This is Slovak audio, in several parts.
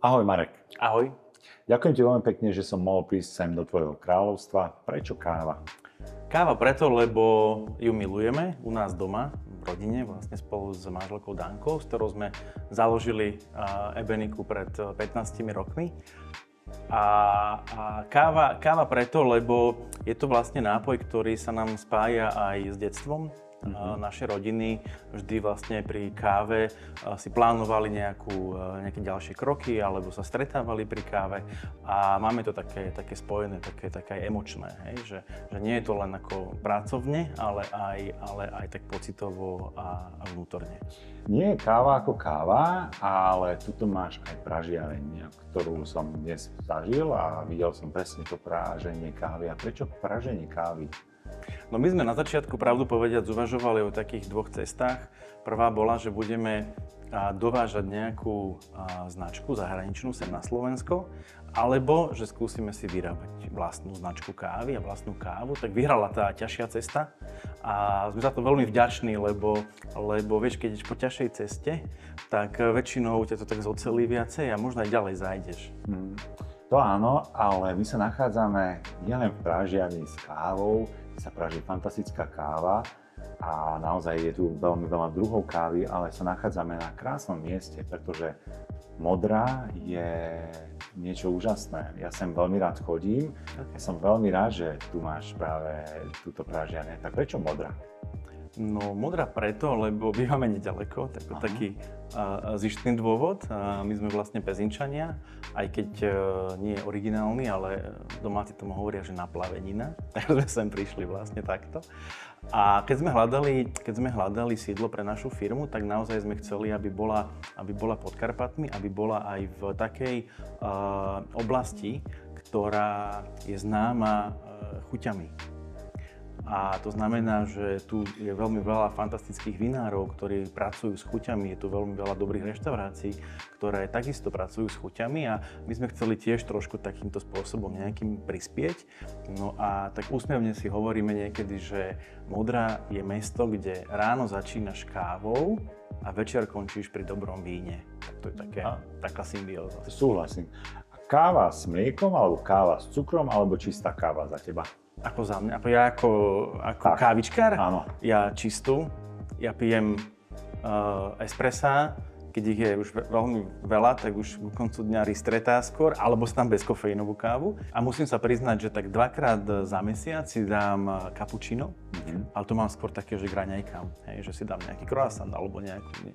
Ahoj Marek. Ahoj. Ďakujem ti veľmi pekne, že som mohol prísť sem do tvojho kráľovstva. Prečo káva? Káva preto, lebo ju milujeme u nás doma, v rodine, vlastne spolu s manželkou Dankou, s ktorou sme založili Ebeniku pred 15 rokmi. A káva preto, lebo je to vlastne nápoj, ktorý sa nám spája aj s detstvom. Naše rodiny vždy vlastne pri káve si plánovali nejaké ďalšie kroky alebo sa stretávali pri káve a máme to také spojené, také aj emočné, hej? Že nie je to len ako pracovne, ale aj tak pocitovo a vnútorne. Nie je káva ako káva, ale tuto máš aj pražiareň, ktorú som dnes zažil a videl som presne to praženie kávy. A prečo praženie kávy? No my sme na začiatku, pravdu povediac, uvažovali o takých dvoch cestách. Prvá bola, že budeme dovážať nejakú značku zahraničnú sem na Slovensko, alebo že skúsime si vyrábať vlastnú značku kávy a vlastnú kávu. Tak vyhrala tá ťažšia cesta a sme za to veľmi vďační, lebo vieš, keď ideš po ťažšej ceste, tak väčšinou ťa to tak zocelí viacej a možno aj ďalej zájdeš. To áno, ale my sa nachádzame nielen v pražiarni s kávou, sa praží fantastická káva a naozaj je tu veľmi veľa druhov kávy, ale sa nachádzame na krásnom mieste, pretože Modra je niečo úžasné. Ja sem veľmi rád chodím, ja som veľmi rád, že tu máš práve túto pražiarne. Tak prečo Modra? No Modra preto, lebo bývame nedaleko, taký zištný dôvod. My sme vlastne Pezinčania, aj keď nie je originálny, ale domáci tomu hovoria, že naplavenina. Takže sme sem prišli vlastne takto. A keď sme hľadali sídlo pre našu firmu, tak naozaj sme chceli, aby bola pod Karpatmi, aby bola aj v takej oblasti, ktorá je známa chuťami. A to znamená, že tu je veľmi veľa fantastických vinárov, ktorí pracujú s chuťami. Je tu veľmi veľa dobrých reštaurácií, ktoré takisto pracujú s chuťami a my sme chceli tiež trošku takýmto spôsobom nejakým prispieť. No a tak úsmevne si hovoríme niekedy, že Modra je mesto, kde ráno začínaš kávou a večer končíš pri dobrom víne. Tak to je taká symbióza. Súhlasím. Káva s mliekom, alebo káva s cukrom, alebo čistá káva za teba? Ako za mňa, ja ako kávičkár, áno. Ja čistú, ja pijem espressa, keď ich je už veľmi veľa, tak už v koncu dňa ristretá skôr, alebo si tam bezkofeínovú kávu. A musím sa priznať, že tak 2-krát za mesiac si dám cappuccino, ale to mám skôr také, že graňajkám, že si dám nejaký croissant alebo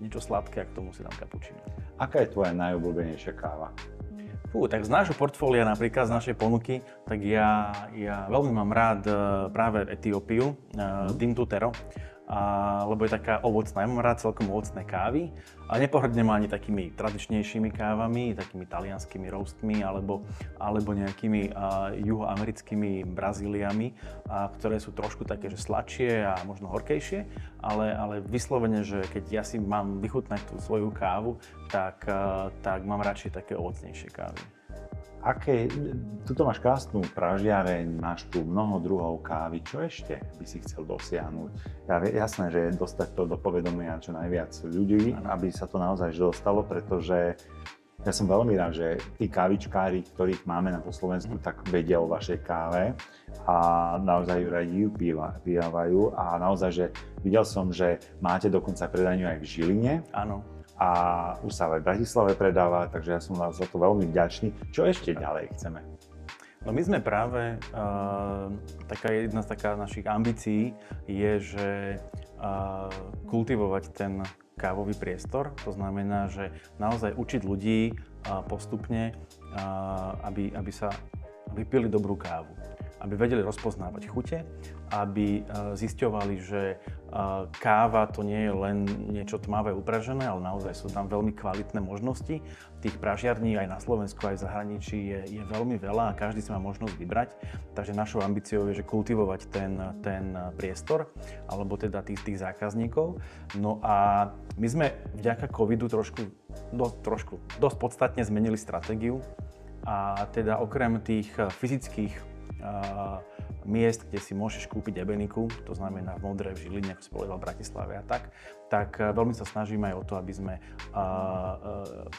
niečo sladké a k tomu si dám cappuccino. Aká je tvoja najobľúbenejšia káva? Tak z nášho portfólia, napríklad z našej ponuky, tak ja veľmi mám rád práve Etiópiu, Dintu Tero, lebo je taká ovocná. Ja mám rád celkom ovocné kávy a nepohrdnem ani takými tradičnejšími kávami, takými talianskými roastmi alebo nejakými juhoamerickými Brazíliami, ktoré sú trošku také, že sladšie a možno horkejšie, ale vyslovene, že keď ja si mám vychutnať tú svoju kávu, tak mám radšej také ovocnejšie kávy. Tuto máš krásnu pražiareň, máš tu mnoho druhov kávy. Čo ešte by si chcel dosiahnuť? Jasné, že dostať to do povedomia čo najviac ľudí, aby sa to naozaj dostalo, pretože ja som veľmi rád, že tí kávičkári, ktorých máme na Slovensku, tak vedia o vašej káve a naozaj ju radi pijávajú a naozaj, že videl som, že máte dokonca predajňu aj v Žiline. Áno. A už sa aj v Bratislave predáva, takže ja som vám za to veľmi vďačný. Čo ešte ďalej chceme? No my sme práve, jedna z našich ambícií je, že kultivovať ten kávový priestor. To znamená, že naozaj učiť ľudí postupne, aby pili dobrú kávu. Aby vedeli rozpoznávať chute, aby zisťovali, že káva to nie je len niečo tmavé upražené, ale naozaj sú tam veľmi kvalitné možnosti. Tých pražiarní aj na Slovensku, aj v zahraničí je veľmi veľa a každý si má možnosť vybrať. Takže našou ambíciou je, že kultivovať ten priestor, alebo teda tých zákazníkov. No a my sme vďaka covidu dosť podstatne zmenili stratégiu. A teda okrem tých fyzických miest, kde si môžeš kúpiť ebeniku, to znamená v Modre, v Žiline, ako si povedal, v Bratislave a tak veľmi sa snažíme aj o to, aby sme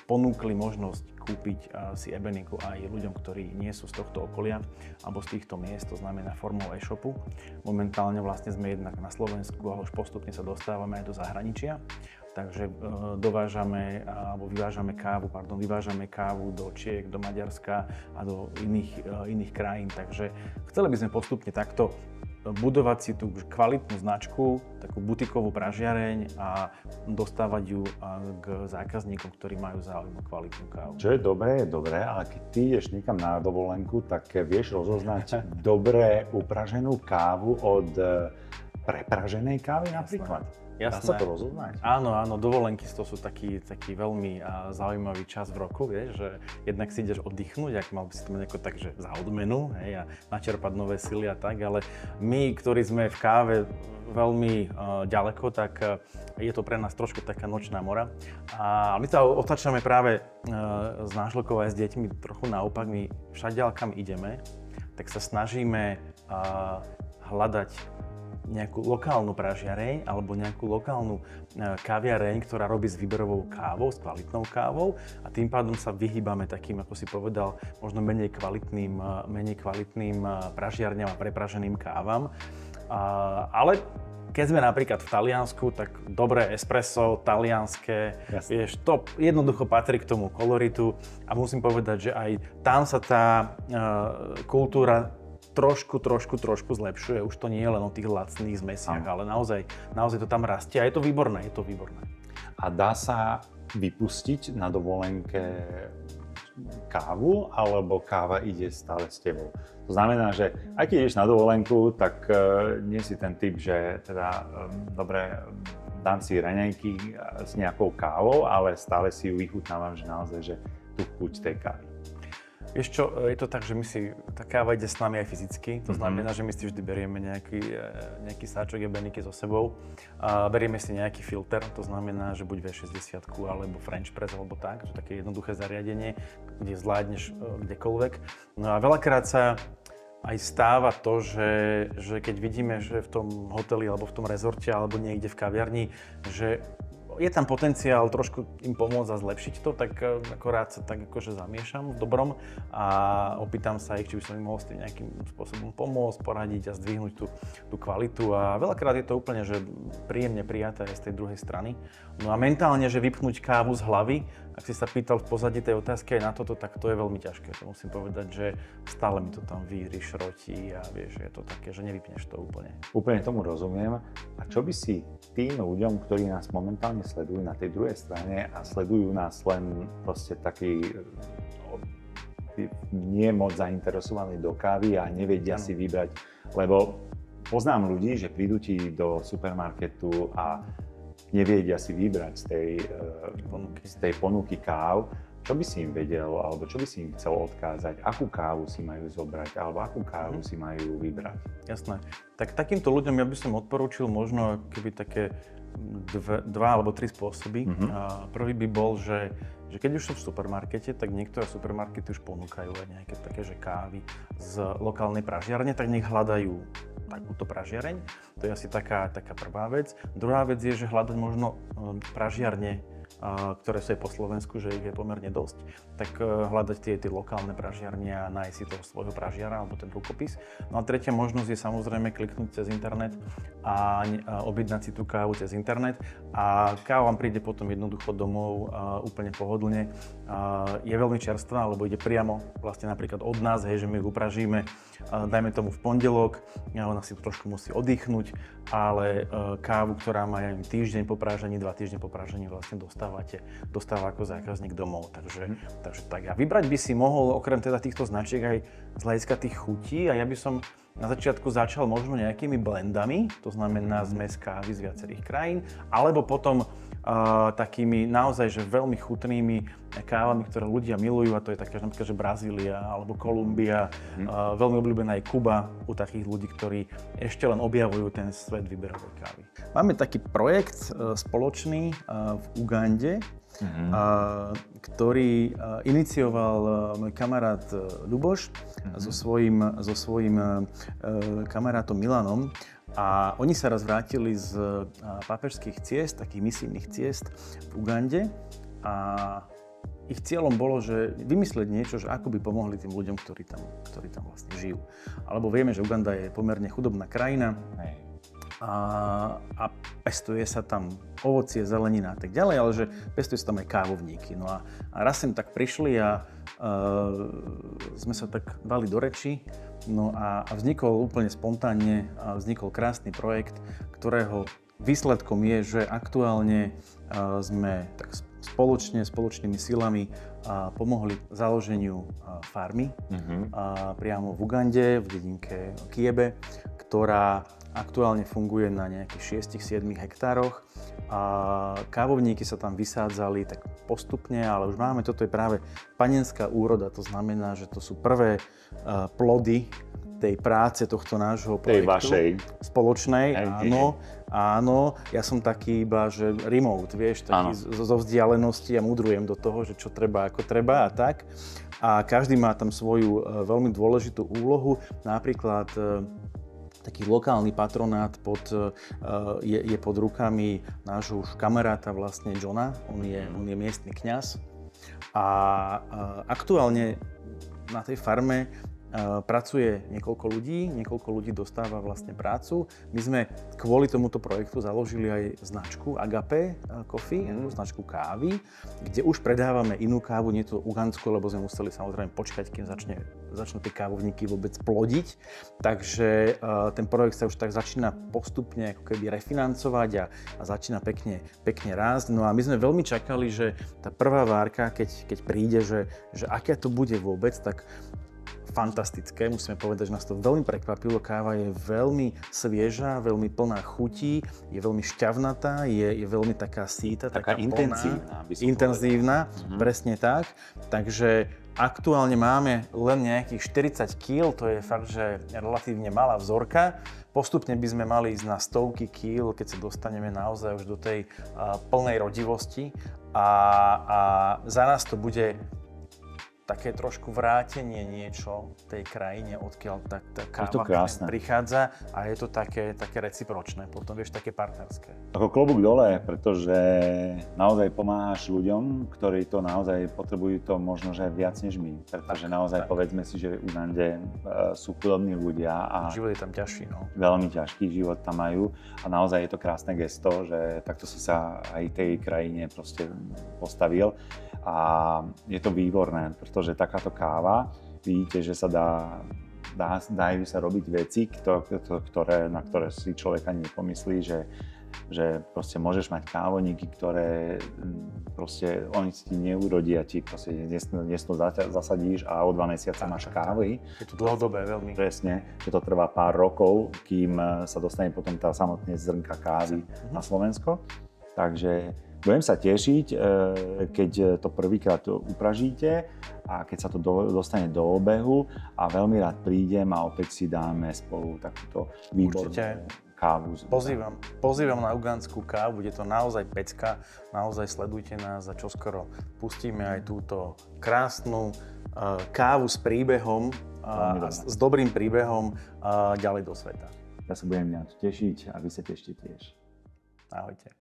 ponúkli možnosť kúpiť si ebeniku aj ľuďom, ktorí nie sú z tohto okolia alebo z týchto miest, to znamená formou e-shopu. Momentálne vlastne sme jednak na Slovensku, ale už postupne sa dostávame aj do zahraničia. Takže vyvážame kávu do Čiech, do Maďarska a do iných krajín. Takže chceli by sme postupne takto budovať si tú kvalitnú značku, takú butikovú pražiareň a dostávať ju k zákazníkom, ktorí majú záujem o kvalitnú kávu. Čo je dobré, ale keď ty ideš niekam na dovolenku, tak vieš rozoznať dobre upraženú kávu od prepraženej kávy napríklad. Jasné. Dá sa to rozoznať? Áno, dovolenky to sú taký veľmi zaujímavý čas v roku, vieš, že jednak si ideš oddychnúť, ak mal by si to mať ako tak, že za odmenu, hej, a načerpať nové sily a tak, ale my, ktorí sme v káve veľmi ďaleko, tak je to pre nás trošku taká nočná mora. A my sa otáčame práve s nášľkou aj s deťmi trochu naopak, my všade, kam ideme, tak sa snažíme hľadať nejakú lokálnu pražiareň alebo nejakú lokálnu kaviareň, ktorá robí s výberovou kávou, s kvalitnou kávou a tým pádom sa vyhýbame takým, ako si povedal, možno menej kvalitným pražiarňam a prepraženým kávam. Ale keď sme napríklad v Taliansku, tak dobré espresso, talianské, vieš, to jednoducho patrí k tomu koloritu a musím povedať, že aj tam sa tá kultúra trošku zlepšuje. Už to nie je len o tých lacných zmesiach, ale naozaj to tam rastie a je to výborné, A dá sa vypustiť na dovolenke kávu, alebo káva ide stále s tebou? To znamená, že aj keď ideš na dovolenku, tak nie si ten typ, že teda dobre, dám si raňajky s nejakou kávou, ale stále si ju vychutnávam, že naozaj, že tú chuť tej kávy. Vieš čo, je to tak, že tá káva ide s nami aj fyzicky, to znamená, že my si vždy berieme nejaký sáčok ebeniky so sebou a berieme si nejaký filter, to znamená, že buď V60 alebo French Press alebo tak, že také jednoduché zariadenie, kde zvládneš kdekoľvek. No a veľakrát sa aj stáva to, že keď vidíme, že v tom hoteli alebo v tom rezorte alebo niekde v kaviarni, že je tam potenciál trošku im pomôcť a zlepšiť to, tak akorát sa tak akože zamiešam v dobrom a opýtam sa ich, či by som im mohol s tým nejakým spôsobom pomôcť, poradiť a zdvihnúť tú kvalitu a veľakrát je to úplne že príjemne prijaté aj z tej druhej strany. No a mentálne, že vypnúť kávu z hlavy, ak si sa pýtal v pozadí tej otázky aj na toto, tak to je veľmi ťažké. To musím povedať, že stále mi to tam víri, šrotí a vieš, je to také, že nevypneš to úplne. Úplne tomu rozumiem. A čo by si tým ľuďom, ktorí nás momentálne sledujú na tej druhej strane a sledujú nás len proste taký nie moc zainteresovaní do kávy a nevedia si vybrať, lebo poznám ľudí, že prídu ti do supermarketu a nevedia si vybrať z tej ponuky káv. Čo by si im vedel, alebo čo by si im chcel odkázať? Akú kávu si majú zobrať, alebo akú kávu si majú vybrať? Jasné. Tak takýmto ľuďom ja by som odporúčil možno keby také dva alebo tri spôsoby. Prvý by bol, že keď už sú v supermarkete, tak niektoré supermarkety už ponúkajú aj nejaké také, že kávy z lokálnej pražiarne, tak nech hľadajú takúto pražiareň. To je asi taká prvá vec. Druhá vec je, že hľadať možno pražiarne, ktoré sú aj po Slovensku, že ich je pomerne dosť, tak hľadať tie lokálne pražiarne a nájsť si toho svojho pražiara alebo ten rukopis. No a tretia možnosť je samozrejme kliknúť cez internet a objednať si tú kávu cez internet a káva vám príde potom jednoducho domov úplne pohodlne. Je veľmi čerstvá, lebo ide priamo vlastne napríklad od nás, hej, že my ju upražíme, dajme tomu v pondelok, ona si trošku musí oddychnúť, ale kávu, ktorá má týždeň po prážení, 2 týždne po prážení vlastne dostáva ako zákazník domov. Takže tak. A vybrať by si mohol okrem teda týchto značiek aj z hľadiska tých chutí a ja by som na začiatku začal možno nejakými blendami, to znamená zmes kávy z viacerých krajín, alebo potom takými naozaj že veľmi chutnými kávami, ktoré ľudia milujú, a to je také napríklad, že Brazília alebo Kolumbia, veľmi obľúbená aj Kuba u takých ľudí, ktorí ešte len objavujú ten svet výberovej kávy. Máme taký projekt spoločný v Ugande, ktorý inicioval môj kamarát Ľuboš so svojím kamarátom Milanom. A oni sa raz vrátili z pápežských ciest, takých misijných ciest v Ugande a ich cieľom bolo, že vymyslieť niečo, že ako by pomohli tým ľuďom, ktorí tam vlastne žijú. Alebo vieme, že Uganda je pomerne chudobná krajina a pestuje sa tam ovocie, zelenina a tak ďalej, ale že pestuje sa tam aj kávovníky. No a raz sem tak prišli a sme sa tak dali do reči. No a vznikol úplne spontánne, vznikol krásny projekt, ktorého výsledkom je, že aktuálne sme tak spoločnými silami pomohli založeniu farmy priamo v Ugande, v dedinke Kiebe, ktorá aktuálne funguje na nejakých 6-7 hektároch. Kávovníky sa tam vysádzali tak postupne, ale už máme, toto je práve panenská úroda, to znamená, že to sú prvé plody tej práce tohto nášho projektu. Tej vašej. Spoločnej, áno. Ja som taký iba, že remote, vieš, taký zo vzdialenosti a mudrujem do toho, že čo treba, ako treba a tak. A každý má tam svoju veľmi dôležitú úlohu, napríklad taký lokálny patronát je pod rukami nášho už kamaráta vlastne Johna, on je miestny kňaz a aktuálne na tej farme pracuje niekoľko ľudí dostáva vlastne prácu. My sme kvôli tomuto projektu založili aj značku Agape Coffee, značku kávy, kde už predávame inú kávu, nie tú ugandskú, lebo sme museli samozrejme počkať, kým začnú tie kávovníky vôbec plodiť. Takže ten projekt sa už tak začína postupne ako keby refinancovať a začína pekne rásť. No a my sme veľmi čakali, že tá prvá várka, keď príde, že aké to bude vôbec, tak fantastické, musíme povedať, že nás to veľmi prekvapilo. Káva je veľmi svieža, veľmi plná chutí, je veľmi šťavnatá, je veľmi taká síta, taká intenzívna, presne tak. Takže aktuálne máme len nejakých 40 kg, to je fakt, že relatívne malá vzorka. Postupne by sme mali ísť na stovky kýl, keď sa dostaneme naozaj už do tej plnej rodivosti a za nás to bude také trošku vrátenie niečo tej krajine, odkiaľ tá káva prichádza a je to také recipročné, potom vieš, také partnerské. Ako klobúk dole, pretože naozaj pomáhaš ľuďom, ktorí to naozaj potrebujú to možno, že viac než my, pretože naozaj povedzme si, že v Ugande sú chudobní ľudia a život je tam ťažší, no. Veľmi ťažký život tam majú a naozaj je to krásne gesto, že takto si sa aj tej krajine proste postavil a je to výborné, pretože takáto káva, vidíte, že sa dajú sa robiť veci, na ktoré si človek ani nepomyslí, že proste môžeš mať kávoníky, ktoré proste oni si ti neurodia, ti proste dnes to zasadíš a o 2 mesiace máš kávy. Je to dlhodobé veľmi. Presne, že to trvá pár rokov, kým sa dostane potom tá samotné zrnka kávy na Slovensko. Takže budem sa tešiť, keď to prvýkrát upražíte a keď sa to dostane do obehu a veľmi rád prídem a opäť si dáme spolu takúto výbornú kávu. Pozývam na ugandskú kávu, bude to naozaj pecka, naozaj sledujte nás a čoskoro pustíme aj túto krásnu kávu s príbehom, s dobrým príbehom ďalej do sveta. Ja sa budem tešiť a vy sa tešte tiež. Ahojte.